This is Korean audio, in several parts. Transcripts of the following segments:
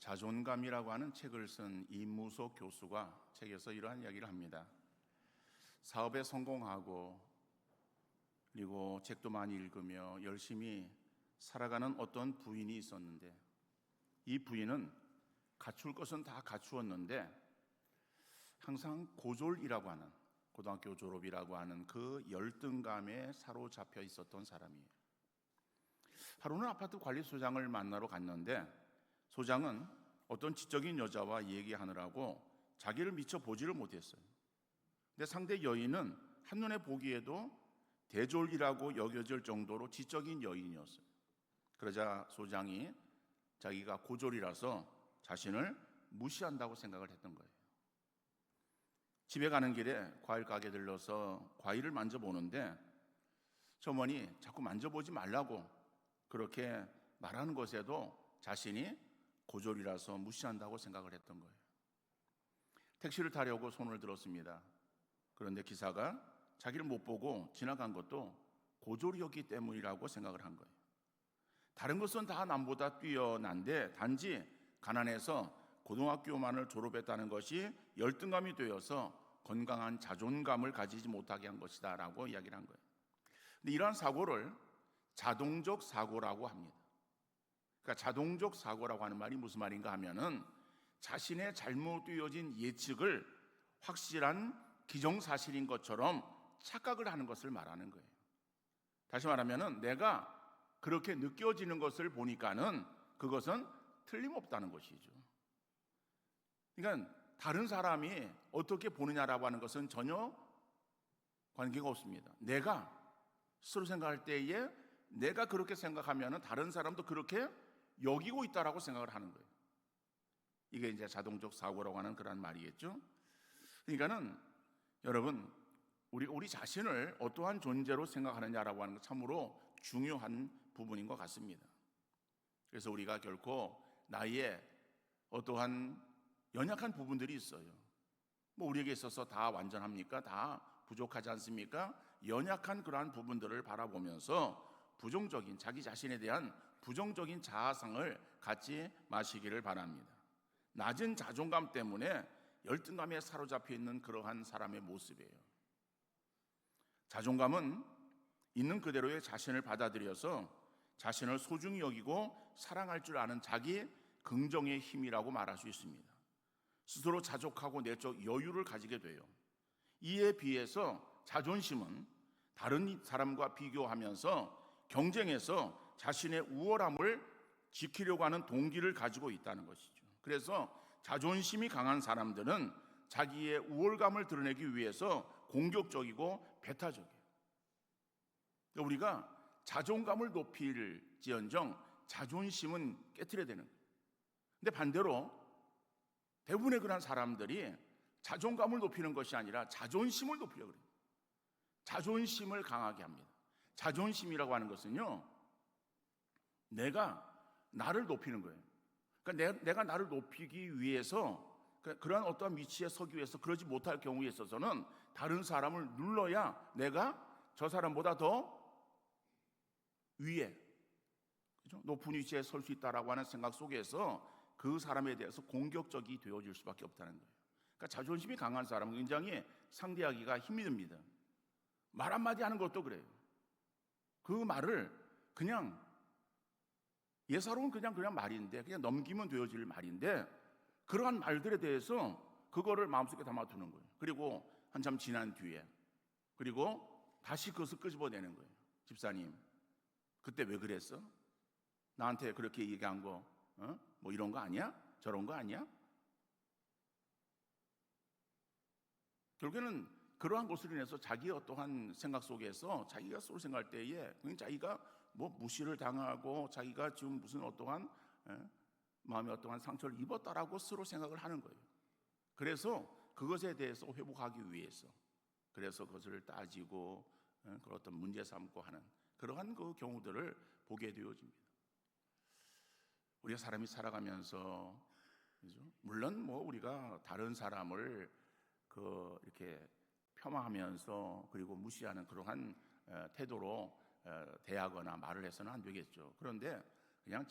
자존감이라고 하는 책을 쓴 이무석 교수가 책에서 이러한 이야기를 합니다. 사업에 성공하고 그리고 책도 많이 읽으며 열심히 살아가는 어떤 부인이 있었는데, 이 부인은 갖출 것은 다 갖추었는데 항상 고졸이라고 하는, 고등학교 졸업이라고 하는 그 열등감에 사로잡혀 있었던 사람이에요. 하루는 아파트 관리소장을 만나러 갔는데 소장은 어떤 지적인 여자와 얘기하느라고 자기를 미처 보지를 못했어요. 근데 상대 여인은 한눈에 보기에도 대졸이라고 여겨질 정도로 지적인 여인이었어요. 그러자 소장이 자기가 고졸이라서 자신을 무시한다고 생각을 했던 거예요. 집에 가는 길에 과일 가게 들러서 과일을 만져보는데 점원이 자꾸 만져보지 말라고 그렇게 말하는 것에도 자신이 고졸이라서 무시한다고 생각을 했던 거예요. 택시를 타려고 손을 들었습니다. 그런데 기사가 자기를 못 보고 지나간 것도 고졸이었기 때문이라고 생각을 한 거예요. 다른 것은 다 남보다 뛰어난데 단지 가난해서 고등학교만을 졸업했다는 것이 열등감이 되어서 건강한 자존감을 가지지 못하게 한 것이다 라고 이야기를 한 거예요. 근데 이러한 사고를 자동적 사고라고 합니다. 그러니까 자동적 사고라고 하는 말이 무슨 말인가 하면은 자신의 잘못 되어진 예측을 확실한 기정사실인 것처럼 착각을 하는 것을 말하는 거예요. 다시 말하면은 내가 그렇게 느껴지는 것을 보니까는 그것은 틀림없다는 것이죠. 그러니까 다른 사람이 어떻게 보느냐라고 하는 것은 전혀 관계가 없습니다. 내가 스스로 생각할 때에 내가 그렇게 생각하면은 다른 사람도 그렇게 여기고 있다라고 생각을 하는 거예요. 이게 이제 자동적 사고라고 하는 그런 말이겠죠. 그러니까는 여러분, 우리 자신을 어떠한 존재로 생각하느냐라고 하는 것 참으로 중요한 부분인 것 같습니다. 그래서 우리가 결코 나의 어떠한 연약한 부분들이 있어요. 뭐 우리에게 있어서 다 완전합니까? 다 부족하지 않습니까? 연약한 그러한 부분들을 바라보면서 부정적인, 자기 자신에 대한 부정적인 자아상을 갖지 마시기를 바랍니다. 낮은 자존감 때문에 열등감에 사로잡혀 있는 그러한 사람의 모습이에요. 자존감은 있는 그대로의 자신을 받아들여서 자신을 소중히 여기고 사랑할 줄 아는 자기 긍정의 힘이라고 말할 수 있습니다. 스스로 자족하고 내적 여유를 가지게 돼요. 이에 비해서 자존심은 다른 사람과 비교하면서 경쟁해서 자신의 우월함을 지키려고 하는 동기를 가지고 있다는 것이죠. 그래서 자존심이 강한 사람들은 자기의 우월감을 드러내기 위해서 공격적이고 배타적이에요. 그러니까 우리가 자존감을 높일지언정 자존심은 깨트려야 되는 거예요. 근데 반대로 대부분의 그런 사람들이 자존감을 높이는 것이 아니라 자존심을 높이려고 그래요. 자존심을 강하게 합니다. 자존심이라고 하는 것은요, 내가 나를 높이는 거예요. 그러니까 내가 나를 높이기 위해서 그런 어떠한 위치에 서기 위해서 그러지 못할 경우에 있어서는 다른 사람을 눌러야 내가 저 사람보다 더 위에, 그죠? 높은 위치에 설 수 있다라고 하는 생각 속에서 그 사람에 대해서 공격적이 되어질 수밖에 없다는 거예요. 그러니까 자존심이 강한 사람은 굉장히 상대하기가 힘이 듭니다. 말 한마디 하는 것도 그래요. 그 말을 그냥 예사로운 그냥 말인데, 그냥 넘기면 되어질 말인데, 그러한 말들에 대해서 그거를 마음속에 담아두는 거예요. 그리고 한참 지난 뒤에, 그리고 다시 그것을 끄집어내는 거예요. 집사님, 그때 왜 그랬어? 나한테 그렇게 얘기한 거, 뭐 이런 거 아니야? 저런 거 아니야? 결국에는 그러한 것으로 인해서 자기의 어떠한 생각 속에서 자기가 스스로 생각할 때에 자기가 뭐 무시를 당하고 자기가 지금 무슨 어떠한 마음의 어떠한 상처를 입었다라고 스스로 생각을 하는 거예요. 그래서 그것에 대해서 회복하기 위해서, 그래서 그것을 따지고 그런 어떤 문제 삼고 하는 그러한 그 경우들을 보게 되어집니다. 우리가 사람이 살아가면서, 그죠? 물론 뭐 우리가 다른 사람을 이렇게 폄하하면서 그리고 무시하는 그러한 태도로 대하거나 말을 해서는 안 되겠죠. 그런데 그냥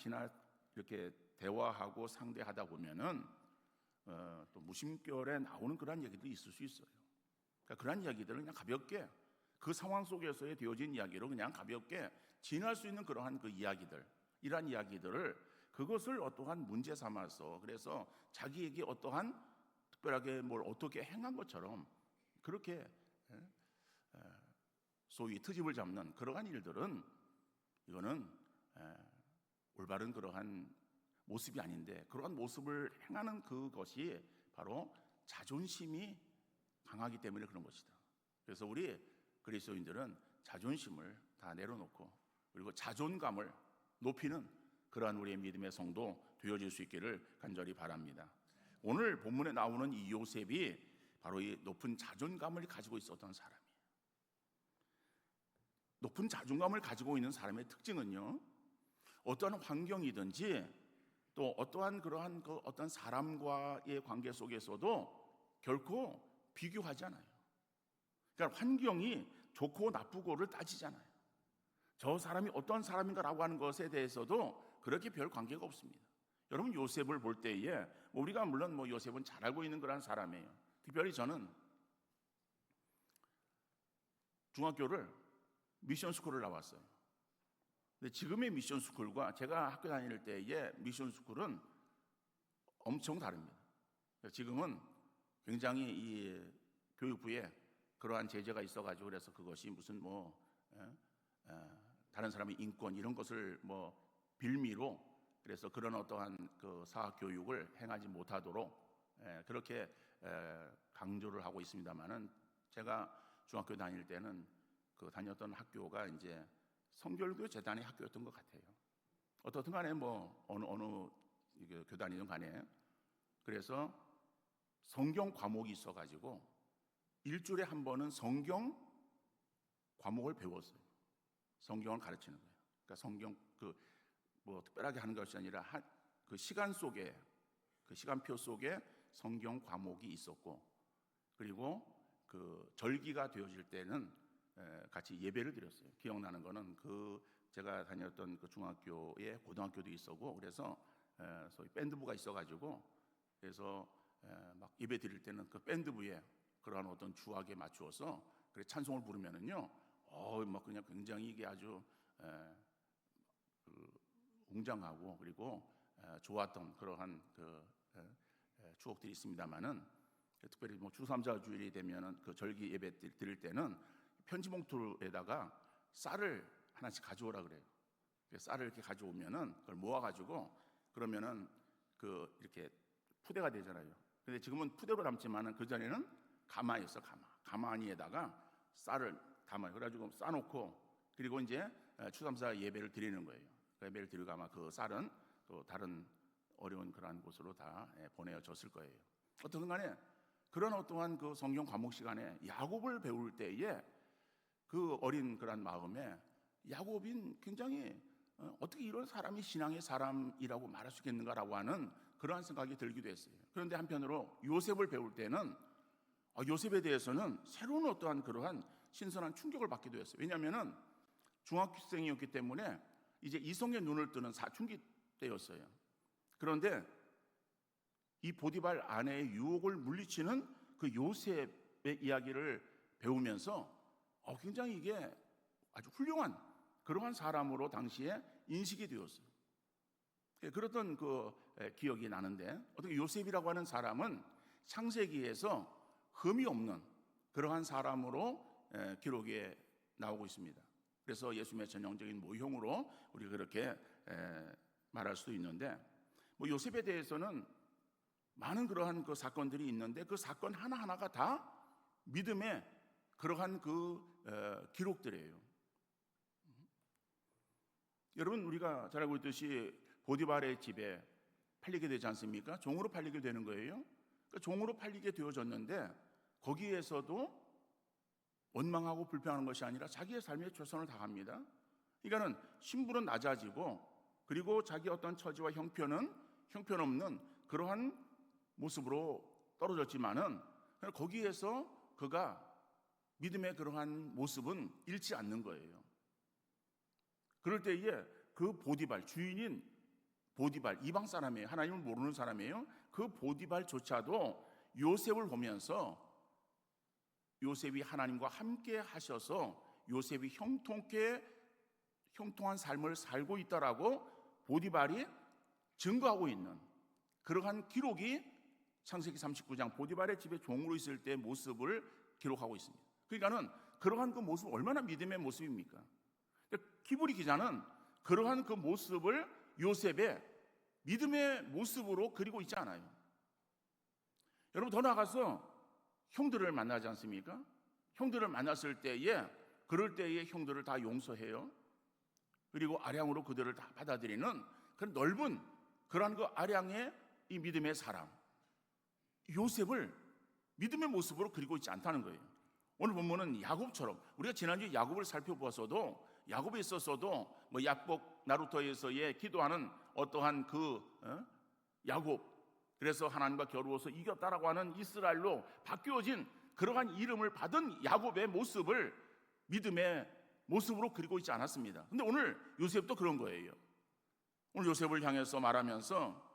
이렇게 대화하고 상대하다 보면은 또 무심결에 나오는 그런 얘기들이 있을 수 있어요. 그러니까 그런 이야기들을 그냥 가볍게 그 상황 속에서의 되어진 이야기로 그냥 가볍게 지날 수 있는 그러한 그 이야기들, 이러한 이야기들을 그것을 어떠한 문제 삼아서 그래서 자기에게 어떠한 특별하게 뭘 어떻게 행한 것처럼 그렇게 소위 트집을 잡는 그러한 일들은 이거는 올바른 그러한 모습이 아닌데, 그러한 모습을 행하는 그것이 바로 자존심이 강하기 때문에 그런 것이다. 그래서 우리 그리스도인들은 자존심을 다 내려놓고 그리고 자존감을 높이는 그러한 우리의 믿음의 성도 되어질 수 있기를 간절히 바랍니다. 오늘 본문에 나오는 이 요셉이 바로 이 높은 자존감을 가지고 있었던 사람이에요. 높은 자존감을 가지고 있는 사람의 특징은요, 어떠한 환경이든지 또 어떠한 그러한 그 어떤 사람과의 관계 속에서도 결코 비교하지 않아요. 그러니까 환경이 좋고 나쁘고를 따지잖아요. 저 사람이 어떤 사람인가라고 하는 것에 대해서도 그렇게 별 관계가 없습니다. 여러분 요셉을 볼 때에 우리가 물론 요셉은 잘 알고 있는 그런 사람이에요. 특별히 저는 중학교를 미션 스쿨을 나왔어요. 근데 지금의 미션 스쿨과 제가 학교 다닐 때의 미션 스쿨은 엄청 다릅니다. 지금은 굉장히 이 교육부에 그러한 제재가 있어가지고 그래서 그것이 무슨 다른 사람의 인권 이런 것을 빌미로 그래서 그런 어떠한 그 사학 교육을 행하지 못하도록 그렇게 강조를 하고 있습니다만은 제가 중학교 다닐 때는 그 다녔던 학교가 이제 성결교 재단의 학교였던 것 같아요. 어떻든 간에 어느 교단이든 간에 그래서 성경 과목이 있어가지고 일주일에 한 번은 성경 과목을 배웠어요. 성경을 가르치는 거예요. 그러니까 성경 특별하게 하는 것이 아니라 그 시간 속에 그 시간표 속에 성경 과목이 있었고 그리고 그 절기가 되어질 때는 같이 예배를 드렸어요. 기억나는 거는 제가 다녔던 그 중학교에 고등학교도 있었고 그래서 소위 밴드부가 있어가지고 그래서 막 예배 드릴 때는 그 밴드부에 그러한 어떤 주악에 맞추어서 그래 찬송을 부르면은요, 막 그냥 굉장히 이게 아주 웅장하고 그리고 좋았던 그러한 추억들이 있습니다만은 특별히 주삼자 주일이 되면은 그 절기 예배 드릴 때는 편지 봉투에다가 쌀을 하나씩 가져오라 그래요. 쌀을 이렇게 가져오면은 그걸 모아가지고 그러면은 이렇게 푸대가 되잖아요. 근데 지금은 푸대로 담지만은 그 전에는 가마였어, 가마니에다가 쌀을 담아요. 그래가지고 싸놓고 그리고 이제 추삼사 예배를 드리는 거예요. 예배를 드리고 아마 그 쌀은 또 다른 어려운 그러한 곳으로 다 보내어졌을 거예요. 어떻든 간에 그런 어떠한 그 성경 과목 시간에 야곱을 배울 때에 그 어린 그런 마음에 야곱인 굉장히 어떻게 이런 사람이 신앙의 사람이라고 말할 수 있겠는가라고 하는 그러한 생각이 들기도 했어요. 그런데 한편으로 요셉을 배울 때는 요셉에 대해서는 새로운 어떠한 그러한 신선한 충격을 받기도 했어요. 왜냐하면은 중학생이었기 때문에 이제 이성의 눈을 뜨는 사춘기 때였어요. 그런데 이 보디발 아내의 유혹을 물리치는 그 요셉의 이야기를 배우면서 굉장히 이게 아주 훌륭한 그러한 사람으로 당시에 인식이 되었어요. 그랬던 그 기억이 나는데 어떻게 요셉이라고 하는 사람은 창세기에서 흠이 없는 그러한 사람으로 기록에 나오고 있습니다. 그래서 예수님의 전형적인 모형으로 우리가 그렇게 말할 수도 있는데 요셉에 대해서는 많은 그러한 그 사건들이 있는데 그 사건 하나하나가 다 믿음의 그러한 그 기록들이에요. 여러분 우리가 잘 알고 있듯이 보디발의 집에 팔리게 되지 않습니까? 종으로 팔리게 되는 거예요. 그러니까 종으로 팔리게 되어졌는데 거기에서도 원망하고 불평하는 것이 아니라 자기의 삶에 최선을 다합니다. 그러니까는 신분은 낮아지고 그리고 자기 어떤 처지와 형편없는 그러한 모습으로 떨어졌지만은 거기에서 그가 믿음의 그러한 모습은 잃지 않는 거예요. 그럴 때에 그 보디발 주인인 보디발, 이방 사람이에요. 하나님을 모르는 사람이에요. 그 보디발조차도 요셉을 보면서 요셉이 하나님과 함께 하셔서 요셉이 형통한 삶을 살고 있다라고 보디발이 증거하고 있는 그러한 기록이 창세기 39장 보디발의 집에 종으로 있을 때의 모습을 기록하고 있습니다. 그러니까는 그러한 그 모습 얼마나 믿음의 모습입니까? 히브리 기자는 그러한 그 모습을 요셉의 믿음의 모습으로 그리고 있지 않아요. 여러분, 더 나아가서 형들을 만나지 않습니까? 형들을 만났을 때에 그럴 때에 형들을 다 용서해요. 그리고 아량으로 그들을 다 받아들이는 그런 넓은 그러한 그 아량의 이 믿음의 사람 요셉을 믿음의 모습으로 그리고 있지 않다는 거예요. 오늘 본문은 야곱처럼, 우리가 지난주에 야곱을 살펴보았어도 야곱에 있어서도 뭐 약복 나루토에서의 기도하는 어떠한 야곱, 그래서 하나님과 겨루어서 이겼다라고 하는 이스라엘로 바뀌어진 그러한 이름을 받은 야곱의 모습을 믿음의 모습으로 그리고 있지 않았습니다. 근데 오늘 요셉도 그런 거예요. 오늘 요셉을 향해서 말하면서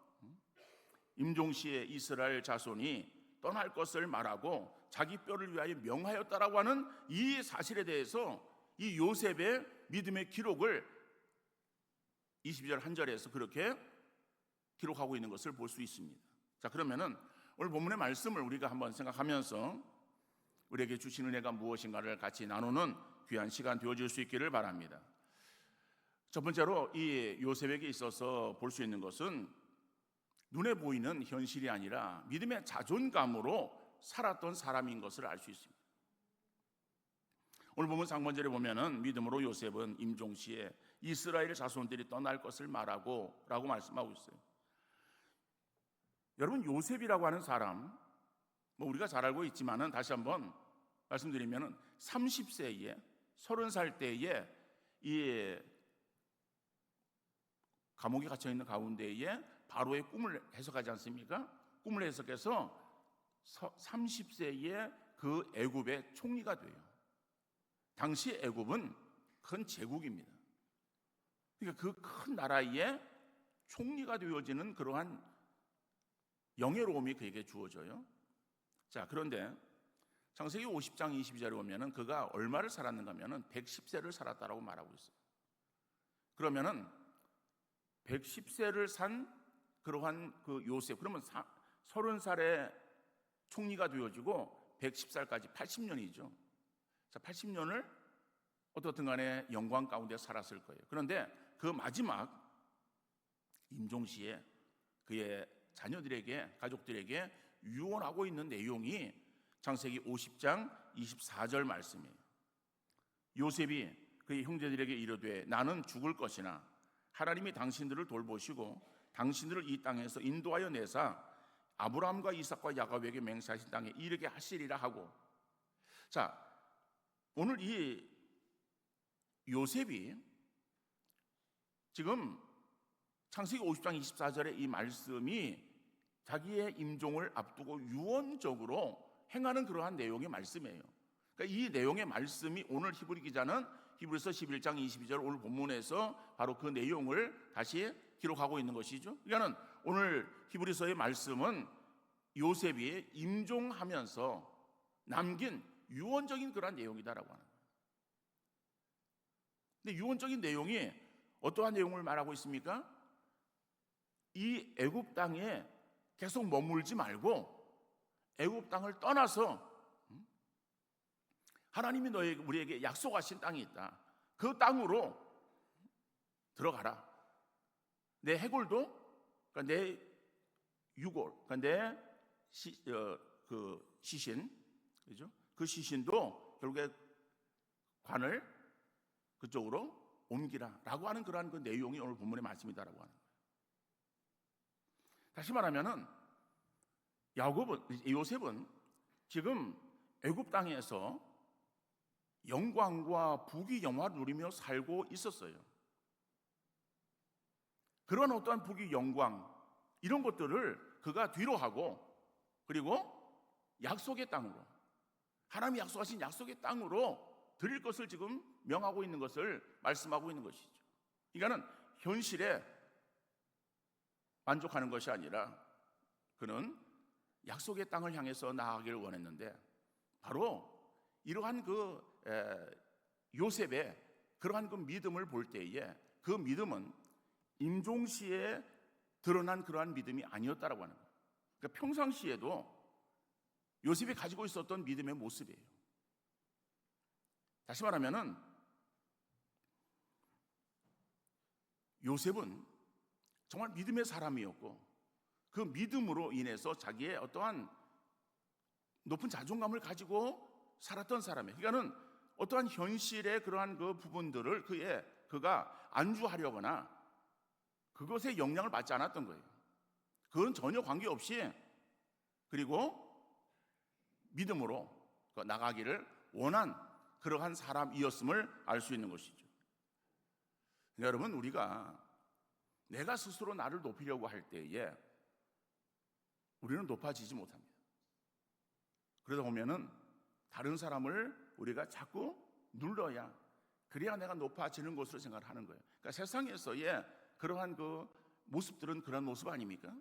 임종시에 이스라엘 자손이 떠날 것을 말하고 자기 뼈를 위하여 명하였다라고 하는 이 사실에 대해서 이 요셉의 믿음의 기록을 22절 한 절에서 그렇게 기록하고 있는 것을 볼 수 있습니다. 자, 그러면은 오늘 본문의 말씀을 우리가 한번 생각하면서 우리에게 주신 은혜가 무엇인가를 같이 나누는 귀한 시간 되어질 수 있기를 바랍니다. 첫 번째로 이 요셉에게 있어서 볼 수 있는 것은 눈에 보이는 현실이 아니라 믿음의 자존감으로 살았던 사람인 것을 알 수 있습니다. 오늘 보면 상반절에 보면은 믿음으로 요셉은 임종시에 이스라엘 자손들이 떠날 것을 말하고 라고 말씀하고 있어요. 여러분, 요셉이라고 하는 사람, 뭐 우리가 잘 알고 있지만은 다시 한번 말씀드리면은 30세에 30살 때에 이 감옥에 갇혀 있는 가운데에 바로의 꿈을 해석하지 않습니까? 꿈을 해석해서 30세에 그 애굽의 총리가 돼요. 당시 애굽은 큰 제국입니다. 그러니까 그 큰 나라의 총리가 되어지는 그러한 영예로움이 그에게 주어져요. 자, 그런데 창세기 50장 22절에 보면은 그가 얼마를 살았는가 하면은 110세를 살았다라고 말하고 있어요. 그러면은 110세를 산 그러한 그 요셉, 그러면 30살에 총리가 되어지고 110살까지 80년이죠. 자, 80년을 어떻든 간에 영광 가운데 살았을 거예요. 그런데 그 마지막 임종시에 그의 자녀들에게, 가족들에게 유언하고 있는 내용이 창세기 50장 24절 말씀이에요. 요셉이 그의 형제들에게 이르되 나는 죽을 것이나 하나님이 당신들을 돌보시고 당신들을 이 땅에서 인도하여 내사 아브라함과 이삭과 야곱에게 맹세하신 땅에 이르게 하시리라 하고. 자, 오늘 이 요셉이 지금 창세기 50장 24절의 이 말씀이 자기의 임종을 앞두고 유언적으로 행하는 그러한 내용의 말씀이에요. 그러니까 이 내용의 말씀이 오늘 히브리 기자는 히브리서 11장 22절 오늘 본문에서 바로 그 내용을 다시 기록하고 있는 것이죠. 그러니까 오늘 히브리서의 말씀은 요셉이 임종하면서 남긴 유언적인 그러한 내용이다라고 하는 거예요. 근데 유언적인 내용이 어떠한 내용을 말하고 있습니까? 이 애굽 땅에 계속 머물지 말고 애굽 땅을 떠나서 하나님이 우리에게 약속하신 땅이 있다. 그 땅으로 들어가라. 내 해골도, 그러니까 내 유골, 그러니까 내 시신, 그죠? 그 시신도 결국에 관을 그쪽으로 옮기라라고 하는 그러한 그 내용이 오늘 본문의 말씀이다라고 하는 거예요. 다시 말하면은 요셉은 지금 애굽 땅에서 영광과 부귀 영화를 누리며 살고 있었어요. 그런 어떠한 부귀 영광 이런 것들을 그가 뒤로 하고 그리고 약속의 땅으로 하나님이 약속하신 약속의 땅으로 드릴 것을 지금 명하고 있는 것을 말씀하고 있는 것이죠. 그러니까는 현실에 만족하는 것이 아니라 그는 약속의 땅을 향해서 나아가기를 원했는데, 바로 이러한 요셉의 그러한 그 믿음을 볼 때에 그 믿음은 임종시에 드러난 그러한 믿음이 아니었다라고 하는 거예요. 그러니까 평상시에도 요셉이 가지고 있었던 믿음의 모습이에요. 다시 말하면은 요셉은 정말 믿음의 사람이었고, 그 믿음으로 인해서 자기의 어떠한 높은 자존감을 가지고 살았던 사람이에요. 그러니까는 어떠한 현실의 그러한 그 부분들을 그가 안주하려거나 그것에 영향을 받지 않았던 거예요. 그건 전혀 관계없이, 그리고 믿음으로 나가기를 원한 그러한 사람이었음을 알 수 있는 것이죠. 여러분, 우리가 내가 스스로 나를 높이려고 할 때에 우리는 높아지지 못합니다. 그러다 보면은 다른 사람을 우리가 자꾸 눌러야, 그래야 내가 높아지는 것으로 생각을 하는 거예요. 그러니까 세상에서의 그러한 그 모습들은 그런 모습 아닙니까?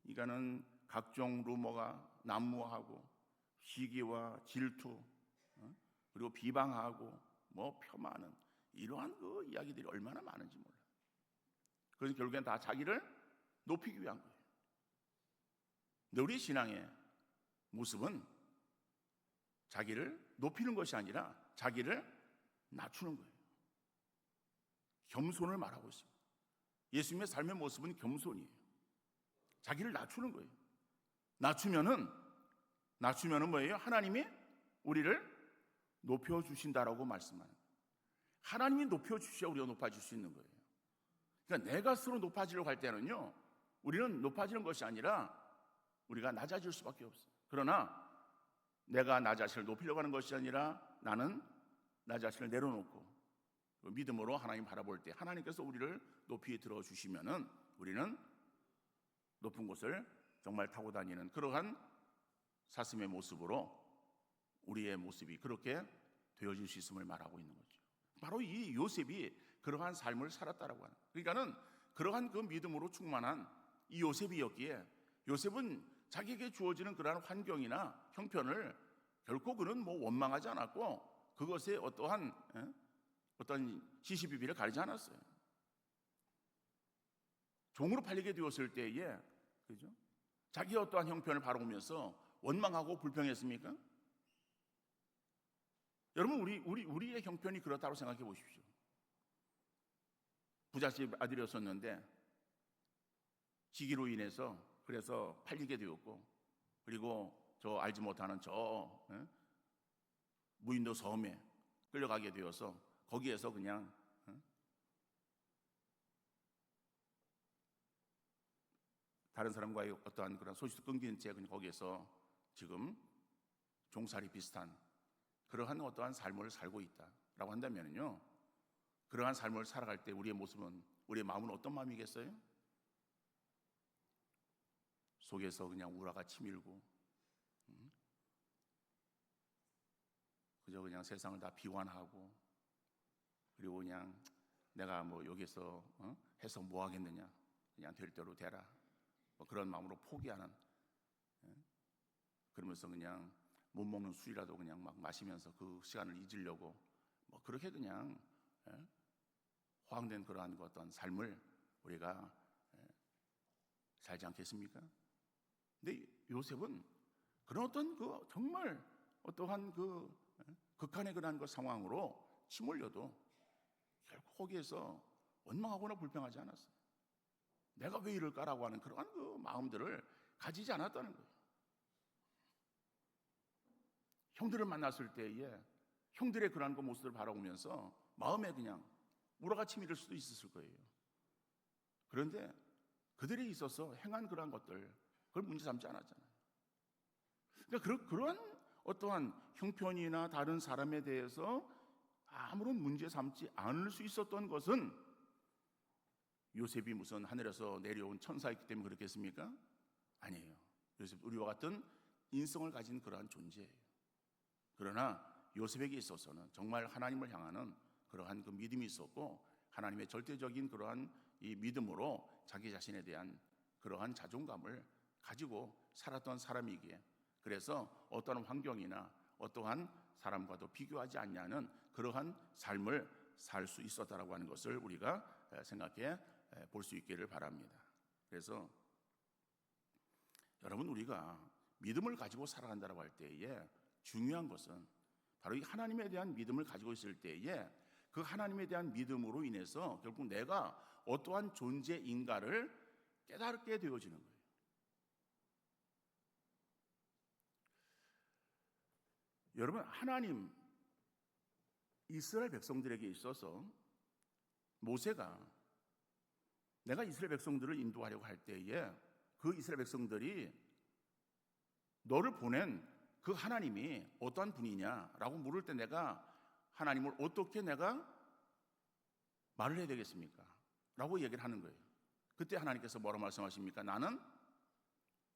이거는 각종 루머가 난무하고 시기와 질투, 그리고 비방하고 폄하하는 이러한 그 이야기들이 얼마나 많은지 몰라요. 그래서 결국엔 다 자기를 높이기 위한 거예요. 근데 우리 신앙의 모습은 자기를 높이는 것이 아니라 자기를 낮추는 거예요. 겸손을 말하고 있습니다. 예수님의 삶의 모습은 겸손이에요. 자기를 낮추는 거예요. 낮추면은 뭐예요? 하나님이 우리를 높여주신다라고 말씀하는 거예요. 하나님이 높여주셔야 우리가 높아질 수 있는 거예요. 그러니까 내가 스스로 높아지려고 할 때는요, 우리는 높아지는 것이 아니라 우리가 낮아질 수밖에 없어요. 그러나 내가 나 자신을 높이려고 하는 것이 아니라 나는 나 자신을 내려놓고 믿음으로 하나님 바라볼 때 하나님께서 우리를 높이 들어주시면은 우리는 높은 곳을 정말 타고 다니는 그러한 사슴의 모습으로 우리의 모습이 그렇게 되어질 수 있음을 말하고 있는 거죠. 바로 이 요셉이 그러한 삶을 살았다라고 하는, 그러니까는 그러한 그 믿음으로 충만한 이 요셉이었기에 요셉은 자기에게 주어지는 그러한 환경이나 형편을 결코 그는 원망하지 않았고 그것에 어떠한 시시비비를 가리지 않았어요. 종으로 팔리게 되었을 때에, 그죠? 자기 어떠한 형편을 바라보면서 원망하고 불평했습니까? 여러분, 우리의 형편이 그렇다고 생각해 보십시오. 부잣집 아들이었었는데 시기로 인해서 그래서 팔리게 되었고, 그리고 저 알지 못하는 저 무인도 섬에 끌려가게 되어서 거기에서 그냥 다른 사람과의 어떠한 그런 소식도 끊긴 채 그냥 거기에서 지금 종살이 비슷한 그러한 어떠한 삶을 살고 있다라고 한다면요, 그러한 삶을 살아갈 때 우리의 모습은, 우리의 마음은 어떤 마음이겠어요? 속에서 그냥 우라가 치밀고 그저 그냥 세상을 다 비관하고, 그리고 그냥 내가 여기서 해서 뭐 하겠느냐, 그냥 될 대로 되라, 그런 마음으로 포기하는, 그러면서 그냥 못 먹는 술이라도 그냥 막 마시면서 그 시간을 잊으려고 그렇게 그냥 허황된 그러한 어떤 삶을 우리가 살지 않겠습니까? 근데 요셉은 그런 어떤 정말 어떠한 극한의 그러한 상황으로 치몰려도 결코 거기에서 원망하거나 불평하지 않았어요. 내가 왜 이럴까라고 하는 그러한 마음들을 가지지 않았다는 거예요. 형들을 만났을 때에 형들의 그러한 모습을 바라보면서 마음에 그냥 우라가 치밀을 수도 있었을 거예요. 그런데 그들이 있어서 행한 그러한 것들, 그걸 문제 삼지 않았잖아요. 그러니까 그러한 어떠한 형편이나 다른 사람에 대해서 아무런 문제 삼지 않을 수 있었던 것은 요셉이 무슨 하늘에서 내려온 천사였기 때문에 그렇겠습니까? 아니에요. 요셉, 우리와 같은 인성을 가진 그러한 존재예요. 그러나 요셉에게 있어서는 정말 하나님을 향하는 그러한 믿음이 있었고, 하나님의 절대적인 그러한 이 믿음으로 자기 자신에 대한 그러한 자존감을 가지고 살았던 사람이기에, 그래서 어떠한 환경이나 어떠한 사람과도 비교하지 않냐는 그러한 삶을 살 수 있었다라고 하는 것을 우리가 생각해 볼 수 있기를 바랍니다. 그래서 여러분, 우리가 믿음을 가지고 살아간다고 할 때에 중요한 것은 바로 이 하나님에 대한 믿음을 가지고 있을 때에 그 하나님에 대한 믿음으로 인해서 결국 내가 어떠한 존재인가를 깨닫게 되어지는 거예요. 여러분, 하나님 이스라엘 백성들에게 있어서 모세가 내가 이스라엘 백성들을 인도하려고 할 때에 그 이스라엘 백성들이 너를 보낸 그 하나님이 어떠한 분이냐라고 물을 때 내가 하나님을 어떻게 내가 말을 해야 되겠습니까? 라고 얘기를 하는 거예요. 그때 하나님께서 뭐라고 말씀하십니까? 나는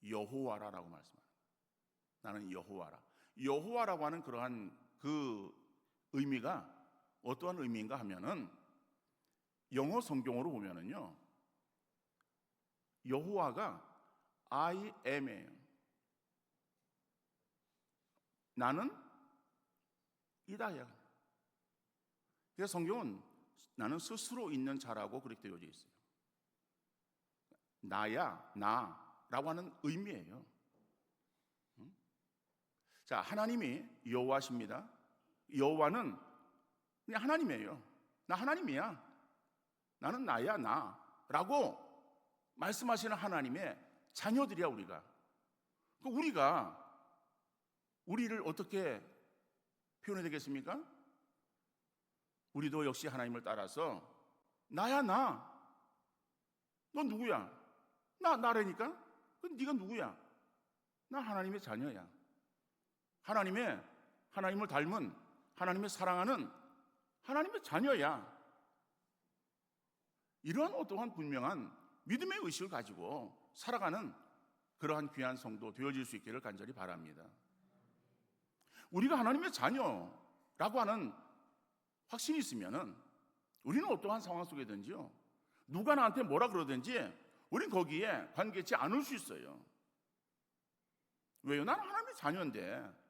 여호와라라고 말씀합니다. 나는 여호와라. 여호와라고 하는 그러한 그 의미가 어떠한 의미인가 하면은 영어 성경으로 보면은요, 여호와가 I am이에요. 나는 이다야. 그래서 성경은 나는 스스로 있는 자라고 그렇게 되어져 있어요. 나야, 나라고 하는 의미예요. 자, 하나님이 여호와십니다. 여호와는 그냥 하나님이에요. 나 하나님이야. 나는 나야, 나라고 말씀하시는 하나님의 자녀들이야, 우리가. 우리가 우리를 어떻게 표현해야 되겠습니까? 우리도 역시 하나님을 따라서 나야, 나. 넌 누구야? 나라니까? 그럼 네가 누구야? 나 하나님의 자녀야. 하나님을 닮은, 하나님의 사랑하는 하나님의 자녀야. 이러한 어떠한 분명한 믿음의 의식을 가지고 살아가는 그러한 귀한 성도 되어질 수 있기를 간절히 바랍니다. 우리가 하나님의 자녀라고 하는 확신이 있으면은 우리는 어떠한 상황 속에든지요, 누가 나한테 뭐라 그러든지 우린 거기에 관계치 않을 수 있어요. 왜요? 나는 하나님의 자녀인데,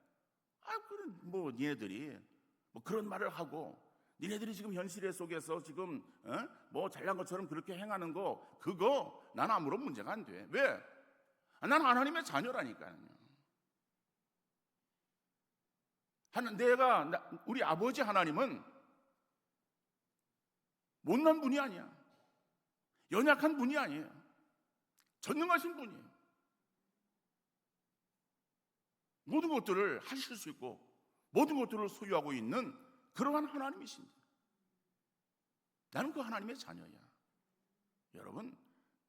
그런 니네들이 그런 말을 하고, 니네들이 지금 현실 속에서 지금 잘난 것처럼 그렇게 행하는 거, 그거 나는 아무런 문제가 안 돼. 왜? 난 하나님의 자녀라니까요. 우리 아버지 하나님은 못난 분이 아니야. 연약한 분이 아니에요. 전능하신 분이에요. 모든 것들을 하실 수 있고 모든 것들을 소유하고 있는 그러한 하나님이신데, 나는 그 하나님의 자녀야. 여러분,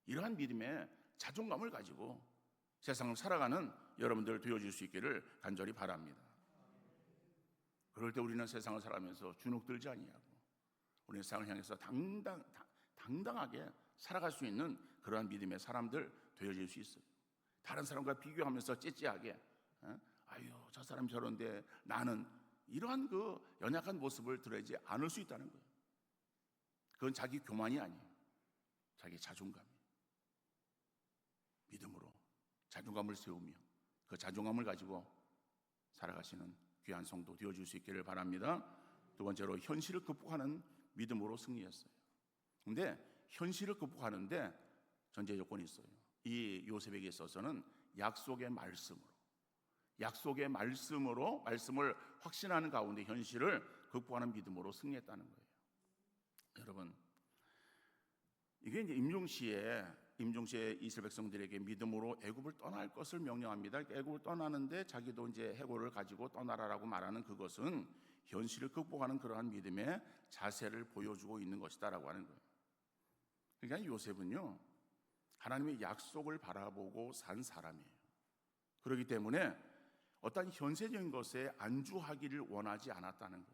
이러한 믿음의 자존감을 가지고 세상을 살아가는 여러분들 되어질 수 있기를 간절히 바랍니다. 그럴 때 우리는 세상을 살아가면서 주눅들지 아니하고 우리는 세상을 향해서 당당하게 살아갈 수 있는 그러한 믿음의 사람들 되어질 수 있어요. 다른 사람과 비교하면서 찌찌하게 아유, 저 사람이 저런데 나는, 이러한 그 연약한 모습을 드러내지 않을 수 있다는 거예요. 그건 자기 교만이 아니에요. 자기 자존감이에요. 믿음으로 자존감을 세우며 그 자존감을 가지고 살아가시는 귀한 성도 되어줄 수 있기를 바랍니다. 두 번째로, 현실을 극복하는 믿음으로 승리했어요. 근데 현실을 극복하는데 전제 조건이 있어요. 이 요셉에게 있어서는 약속의 말씀으로 말씀을 확신하는 가운데 현실을 극복하는 믿음으로 승리했다는 거예요. 여러분, 이게 이제 임종시에 이스라엘 백성들에게 믿음으로 애굽을 떠날 것을 명령합니다. 애굽을 떠나는데 자기도 이제 해골을 가지고 떠나라라고 말하는 그것은 현실을 극복하는 그러한 믿음의 자세를 보여주고 있는 것이다라고 하는 거예요. 그러니까 요셉은요, 하나님의 약속을 바라보고 산 사람이에요. 그렇기 때문에 어떤 현세적인 것에 안주하기를 원하지 않았다는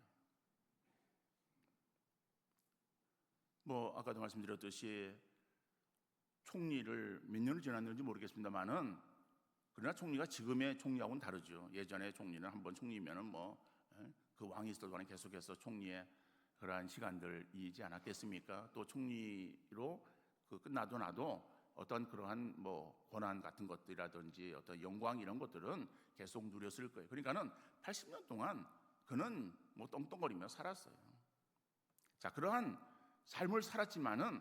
거예요. 아까도 말씀드렸듯이 총리를 몇 년을 지났는지 모르겠습니다만은, 그러나 총리가 지금의 총리하고는 다르죠. 예전에 총리는 한번 총리면은 그 왕이 있을 동안 계속해서 총리의 그러한 시간들이지 않았겠습니까? 또 총리로 끝나도 나도 어떤 그러한 뭐 권한 같은 것들이라든지 어떤 영광 이런 것들은 계속 누렸을 거예요. 그러니까는 80년 동안 그는 뭐 떵떵거리며 살았어요. 자, 그러한 삶을 살았지만은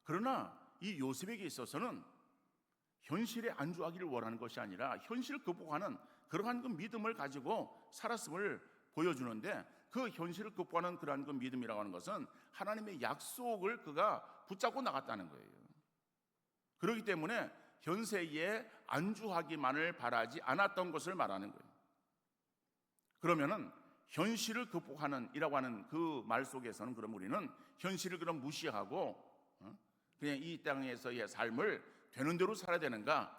그러나 이 요셉에게 있어서는 현실에 안주하기를 원하는 것이 아니라 현실을 극복하는 그러한 그 믿음을 가지고 살았음을 보여주는데, 그 현실을 극복하는 그러한 그 믿음이라고 하는 것은 하나님의 약속을 그가 붙잡고 나갔다는 거예요. 그렇기 때문에 현세에 안주하기만을 바라지 않았던 것을 말하는 거예요. 그러면은 현실을 극복하는 이라고 하는 그 말 속에서는 그럼 우리는 현실을 그럼 무시하고 그냥 이 땅에서의 삶을 되는 대로 살아야 되는가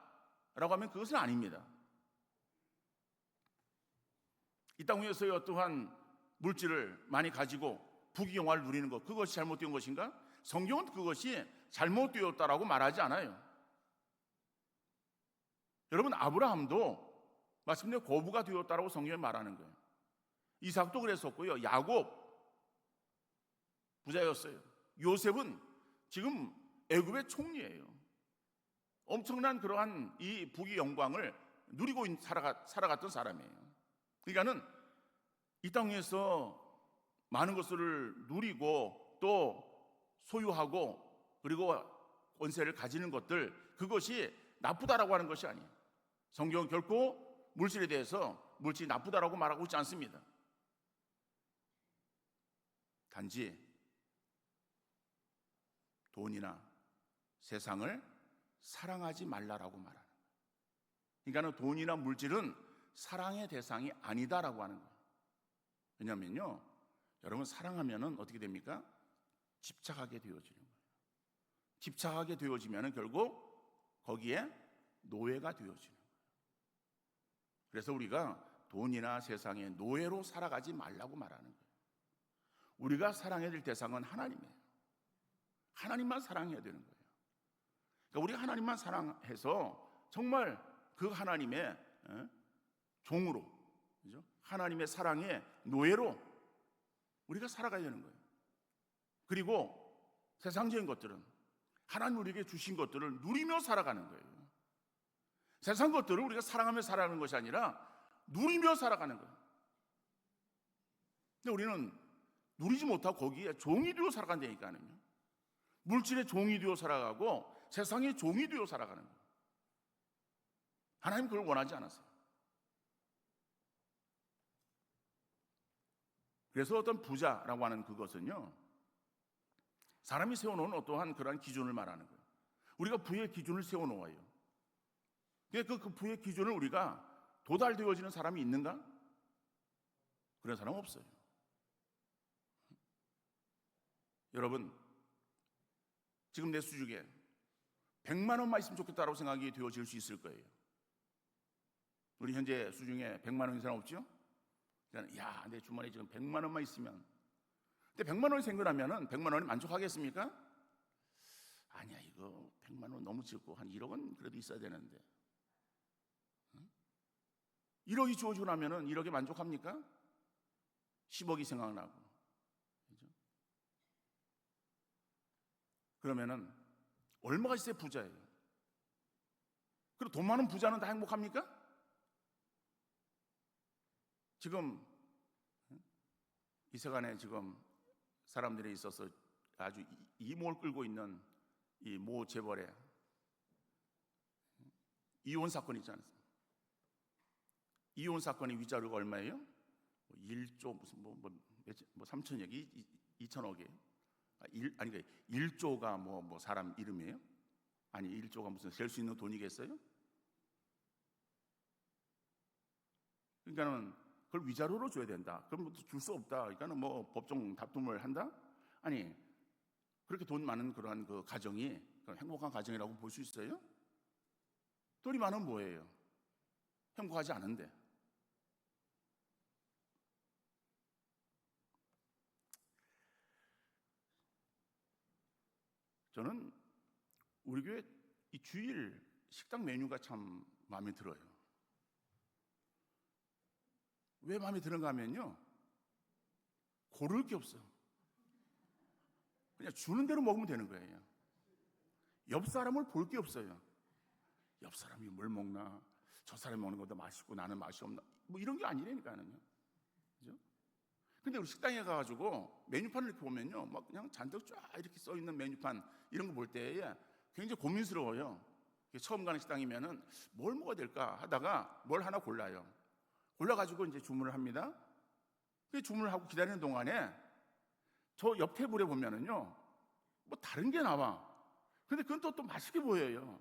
라고 하면 그것은 아닙니다. 이 땅 위에서의 어떠한 물질을 많이 가지고 부귀영화를 누리는 것, 그것이 잘못된 것인가? 성경은 그것이 잘못되었다라고 말하지 않아요. 여러분, 아브라함도 마침내 거부가 되었다라고 성경에 말하는 거예요. 이삭도 그랬었고요. 야곱 부자였어요. 요셉은 지금 애굽의 총리예요. 엄청난 그러한 이 부귀 영광을 누리고 살아갔던 사람이에요. 그러니까는 이 땅에서 많은 것을 누리고 또 소유하고 그리고 권세를 가지는 것들, 그것이 나쁘다라고 하는 것이 아니에요. 성경은 결코 물질에 대해서 물질이 나쁘다라고 말하고 있지 않습니다. 단지 돈이나 세상을 사랑하지 말라라고 말하는 거예요. 그러니까 돈이나 물질은 사랑의 대상이 아니다라고 하는 거예요. 왜냐하면요, 여러분, 사랑하면은 어떻게 됩니까? 집착하게 되어지는 거예요. 집착하게 되어지면은 결국 거기에 노예가 되어지는 거예요. 그래서 우리가 돈이나 세상의 노예로 살아가지 말라고 말하는 거예요. 우리가 사랑해야 될 대상은 하나님이에요. 하나님만 사랑해야 되는 거예요. 그러니까 우리가 하나님만 사랑해서 정말 그 하나님의 종으로, 그죠? 하나님의 사랑의 노예로 우리가 살아가야 되는 거예요. 그리고 세상적인 것들은 하나님 우리에게 주신 것들을 누리며 살아가는 거예요. 세상 것들을 우리가 사랑하며 살아가는 것이 아니라 누리며 살아가는 거예요. 근데 우리는 누리지 못하고 거기에 종이 되어 살아간다니까요. 물질의 종이 되어 살아가고 세상의 종이 되어 살아가는 거예요. 하나님 그걸 원하지 않았어요. 그래서 어떤 부자라고 하는 그것은요, 사람이 세워놓은 어떠한 그러한 기준을 말하는 거예요. 우리가 부의 기준을 세워놓아요. 그 부의 기준을 우리가 도달되어지는 사람이 있는가? 그런 사람은 없어요. 여러분, 지금 내 수중에 100만 원만 있으면 좋겠다라고 생각이 되어질 수 있을 거예요. 우리 현재 수중에 100만 원인 사람 없죠? 그러니까 야, 내 주머니에 지금 100만 원만 있으면. 근데 100만 원이 생겨나면은 100만 원이 만족하겠습니까? 아니야, 이거 100만 원 너무 적고 한 1억은 그래도 있어야 되는데. 1억이 주어지고 나면은 1억에 만족합니까? 10억이 생각나고. 그렇죠? 그러면은 얼마가 있어야 부자예요? 그리고 돈 많은 부자는 다 행복합니까? 지금 이 세간에 지금 사람들이 있어서 아주 이목을 끌고 있는 이 모 재벌의 이혼 사건이 있지 않습니까? 이혼 사건의 위자료가 얼마예요? 1조 무슨 뭐 3천억이 2천억이에요? 아니 1조가 뭐 사람 이름이에요? 아니 1조가 무슨 셀 수 있는 돈이겠어요? 그러니까는 그걸 위자료로 줘야 된다. 그럼 줄 수 없다. 그러니까는 뭐 법정 다툼을 한다? 아니, 그렇게 돈 많은 그러한 그 가정이 행복한 가정이라고 볼 수 있어요? 돈이 많으면 뭐예요? 행복하지 않은데. 저는 우리 교회 이 주일 식당 메뉴가 참 마음에 들어요. 왜 마음에 드는가 하면요, 고를 게 없어요. 그냥 주는 대로 먹으면 되는 거예요. 옆 사람을 볼 게 없어요. 옆 사람이 뭘 먹나, 저 사람이 먹는 것도 맛있고 나는 맛이 없나, 뭐 이런 게 아니라니까요. 그죠? 근데 우리 식당에 가가지고 메뉴판을 이렇게 보면요, 막 그냥 잔뜩 쫙 이렇게 써 있는 메뉴판 이런 거 볼 때에 굉장히 고민스러워요. 처음 가는 식당이면은 뭘 먹어야 될까 하다가 뭘 하나 골라요. 골라가지고 이제 주문을 합니다. 그 주문을 하고 기다리는 동안에 저 옆 테이블에 보면은요, 뭐 다른 게 나와. 근데 그건 또 맛있게 보여요.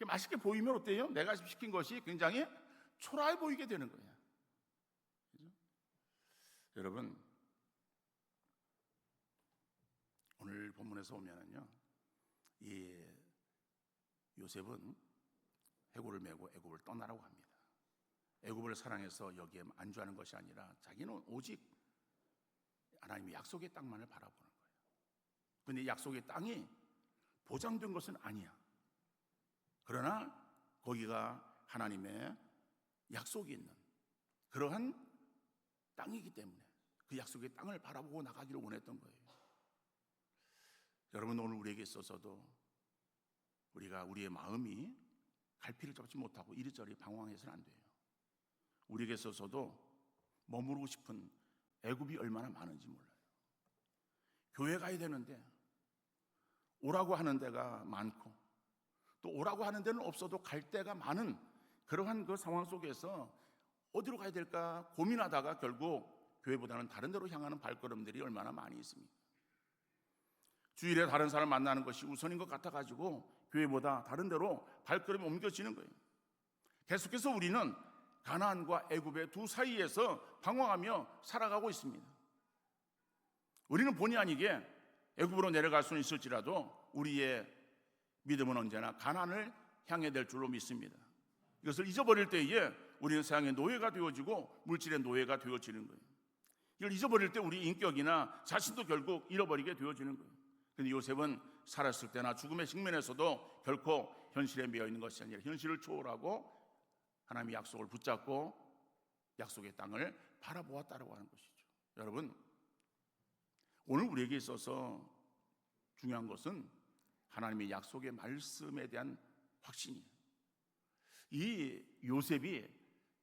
맛있게 보이면 어때요? 내가 시킨 것이 굉장히 초라해 보이게 되는 거예요. 그죠? 여러분, 오늘 본문에서 보면은요, 이 요셉은 해골을 메고 애굽을 떠나라고 합니다. 애굽을 사랑해서 여기에 안주하는 것이 아니라 자기는 오직 하나님의 약속의 땅만을 바라보는 거예요. 그런데 약속의 땅이 보장된 것은 아니야. 그러나 거기가 하나님의 약속이 있는 그러한 땅이기 때문에 그 약속의 땅을 바라보고 나가기를 원했던 거예요. 여러분, 오늘 우리에게 있어서도 우리가 우리의 마음이 갈피를 잡지 못하고 이리저리 방황해서는 안 돼요. 우리에게 있어서도 머무르고 싶은 애굽이 얼마나 많은지 몰라요. 교회 가야 되는데 오라고 하는 데가 많고 또 오라고 하는 데는 없어도 갈 데가 많은 그러한 그 상황 속에서 어디로 가야 될까 고민하다가 결국 교회보다는 다른 데로 향하는 발걸음들이 얼마나 많이 있습니까? 주일에 다른 사람 만나는 것이 우선인 것 같아가지고 교회보다 다른 데로 발걸음이 옮겨지는 거예요. 계속해서 우리는 가나안과 애굽의 두 사이에서 방황하며 살아가고 있습니다. 우리는 본의 아니게 애굽으로 내려갈 수는 있을지라도 우리의 믿음은 언제나 가나안을 향해 될 줄로 믿습니다. 이것을 잊어버릴 때에 우리는 세상의 노예가 되어지고 물질의 노예가 되어지는 거예요. 이걸 잊어버릴 때 우리 인격이나 자신도 결국 잃어버리게 되어지는 거예요. 그런데 요셉은 살았을 때나 죽음의 직면에서도 결코 현실에 매여 있는 것이 아니라 현실을 초월하고 하나님의 약속을 붙잡고 약속의 땅을 바라보았다라고 하는 것이죠. 여러분, 오늘 우리에게 있어서 중요한 것은 하나님의 약속의 말씀에 대한 확신이에요. 이 요셉이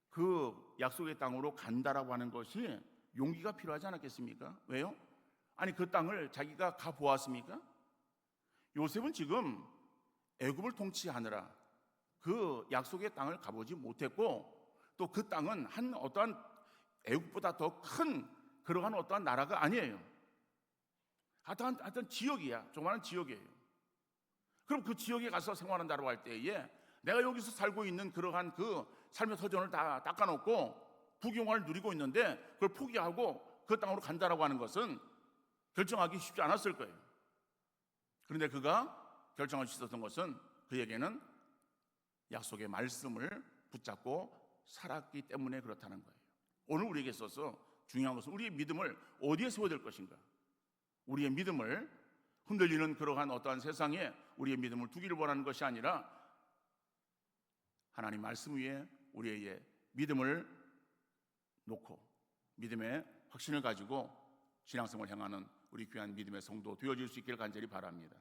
그 약속의 땅으로 간다라고 하는 것이 용기가 필요하지 않았겠습니까? 왜요? 아니, 그 땅을 자기가 가보았습니까? 요셉은 지금 애굽을 통치하느라 그 약속의 땅을 가보지 못했고 또 그 땅은 한 어떠한 애굽보다 더 큰 그러한 어떠한 나라가 아니에요. 하여튼 지역이야. 조그마한 지역이에요. 그럼 그 지역에 가서 생활한다고 할 때에 내가 여기서 살고 있는 그러한 그 삶의 터전을 다 닦아놓고 부귀영화를 누리고 있는데 그걸 포기하고 그 땅으로 간다라고 하는 것은 결정하기 쉽지 않았을 거예요. 그런데 그가 결정할 수 있었던 것은 그에게는 약속의 말씀을 붙잡고 살았기 때문에 그렇다는 거예요. 오늘 우리에게 있어서 중요한 것은 우리의 믿음을 어디에 세워야 될 것인가? 우리의 믿음을 흔들리는 그러한 어떠한 세상에 우리의 믿음을 두기를 원하는 것이 아니라 하나님 말씀 위에 우리의 믿음을 놓고 믿음의 확신을 가지고 신앙생활을 향하는 우리 귀한 믿음의 성도 되어질 수 있기를 간절히 바랍니다.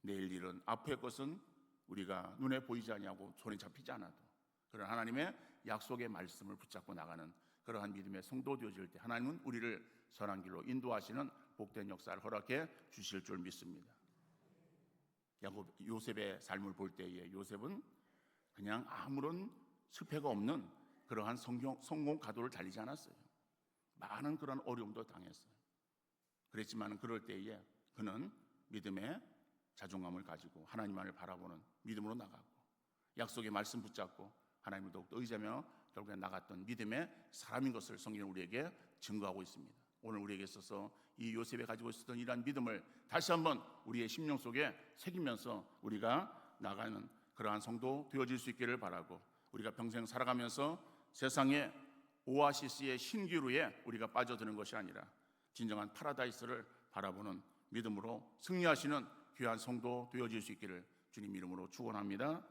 내일 일은 앞의 것은 우리가 눈에 보이지 아니하고 손에 잡히지 않아도 그런 하나님의 약속의 말씀을 붙잡고 나가는 그러한 믿음의 성도 되어질 때 하나님은 우리를 선한 길로 인도하시는 복된 역사를 허락해 주실 줄 믿습니다. 요셉의 삶을 볼 때에 요셉은 그냥 아무런 실패가 없는 그러한 성공 가도를 달리지 않았어요. 많은 그런 어려움도 당했어요. 그랬지만 그럴 때에 그는 믿음의 자존감을 가지고 하나님만을 바라보는 믿음으로 나가고 약속의 말씀 붙잡고 하나님을 더욱더 의지하며 결국에 나갔던 믿음의 사람인 것을 성경은 우리에게 증거하고 있습니다. 오늘 우리에게 있어서 이 요셉이 가지고 있었던 이러한 믿음을 다시 한번 우리의 심령 속에 새기면서 우리가 나가는 그러한 성도 되어질 수 있기를 바라고 우리가 평생 살아가면서 세상의 오아시스의 신기루에 우리가 빠져드는 것이 아니라 진정한 파라다이스를 바라보는 믿음으로 승리하시는 귀한 성도 되어질 수 있기를 주님 이름으로 축원합니다.